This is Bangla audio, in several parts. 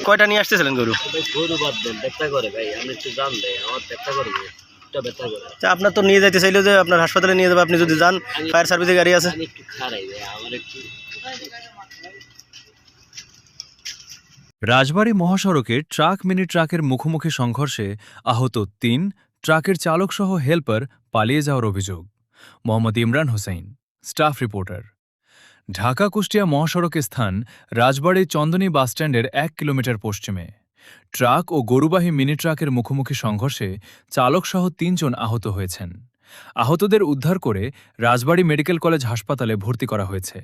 কয়টা নিয়ে আসতেছিলেন গরু? গরু বাদ দেন, ব্যথা করে ভাই, আমি একটু জান দেয় আমার ব্যথা করবে, একটা ব্যথা করে। আপনার তো নিয়ে যাইতে চাইলেও যে আপনার হাসপাতালে নিয়ে যাবে, আপনি যদি যান ফায়ার সার্ভিসের গাড়ি আছে। আমি একটু খারাই ভাই, আমার একটু। রাজবাড়ী মহাসড়কে ট্রাক মিনি ট্রাকের মুখোমুখি সংঘর্ষে আহত ৩, ট্রাকের চালকসহ হেলপার পালিয়ে যাওয়ার অভিযোগ। Mohammad Imran Hossain, staff reporter. ঢাকা কুষ্টিয়া মহাসড়কের স্থান রাজবাড়ী চন্দনী বাসস্ট্যান্ডের ১ কিলোমিটার পশ্চিমে। ট্রাক ও গরুবাহী মিনি ট্রাকের মুখোমুখি সংঘর্ষে চালকসহ ৩ জন আহত হয়েছেন। আহতদের উদ্ধার করে রাজবাড়ী মেডিকেল কলেজ হাসপাতালে ভর্তি করা হয়েছে।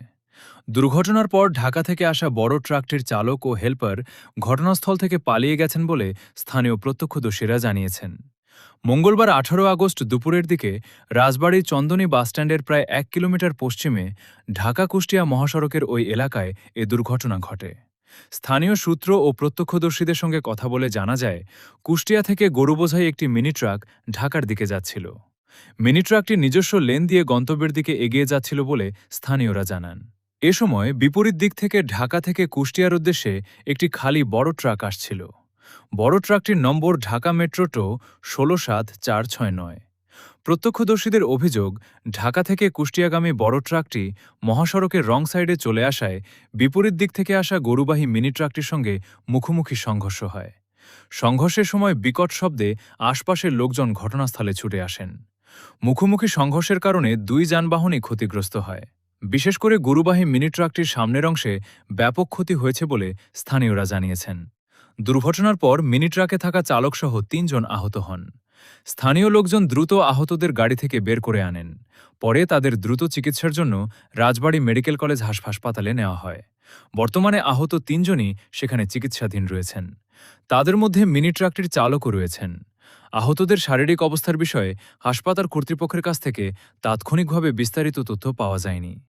দুর্ঘটনার পর ঢাকা থেকে আসা বড় ট্রাকটির চালক ও হেলপার ঘটনাস্থল থেকে পালিয়ে গেছেন বলে স্থানীয় প্রত্যক্ষদর্শীরা জানিয়েছেন। মঙ্গলবার ১৮ আগস্ট দুপুরের দিকে রাজবাড়ী চন্দনী বাসস্ট্যান্ডের প্রায় ১ কিলোমিটার পশ্চিমে ঢাকা কুষ্টিয়া মহাসড়কের ওই এলাকায় এ দুর্ঘটনা ঘটে। স্থানীয় সূত্র ও প্রত্যক্ষদর্শীদের সঙ্গে কথা বলে জানা যায়, কুষ্টিয়া থেকে গরুবোঝাই একটি মিনি ট্রাক ঢাকার দিকে যাচ্ছিল। মিনি ট্রাকটি নিজস্ব লেন দিয়ে গন্তব্যের দিকে এগিয়ে যাচ্ছিল বলে স্থানীয়রা জানান। এ সময় বিপরীত দিক থেকে ঢাকা থেকে কুষ্টিয়ার উদ্দেশ্যে একটি খালি বড় ট্রাক আসছিল। বড় ট্রাকটির নম্বর ঢাকা মেট্রো ১৬৭৪৬৯। প্রত্যক্ষদর্শীদের অভিযোগ, ঢাকা থেকে কুষ্টিয়াগামী বড় ট্রাকটি মহাসড়কের রং সাইডে চলে আসায় বিপরীত দিক থেকে আসা গরুবাহী মিনি ট্রাকটির সঙ্গে মুখোমুখি সংঘর্ষ হয়। সংঘর্ষের সময় বিকট শব্দে আশপাশের লোকজন ঘটনাস্থলে ছুটে আসেন। মুখোমুখি সংঘর্ষের কারণে ২ যানবাহনই ক্ষতিগ্রস্ত হয়। বিশেষ করে গরুবাহী মিনি ট্রাকটির সামনের অংশে ব্যাপক ক্ষতি হয়েছে বলে স্থানীয়রা জানিয়েছেন। দুর্ঘটনার পর মিনি ট্রাকে থাকা চালকসহ ৩ জন আহত হন। স্থানীয় লোকজন দ্রুত আহতদের গাড়ি থেকে বের করে আনেন। পরে তাদের দ্রুত চিকিৎসার জন্য রাজবাড়ী মেডিকেল কলেজ হাসপাতালে নেওয়া হয়। বর্তমানে আহত ৩ জনই সেখানে চিকিৎসাধীন রয়েছেন। তাদের মধ্যে মিনি ট্রাকটির চালকও রয়েছেন। আহতদের শারীরিক অবস্থার বিষয়ে হাসপাতাল কর্তৃপক্ষের কাছ থেকে তাৎক্ষণিকভাবে বিস্তারিত তথ্য পাওয়া যায়নি।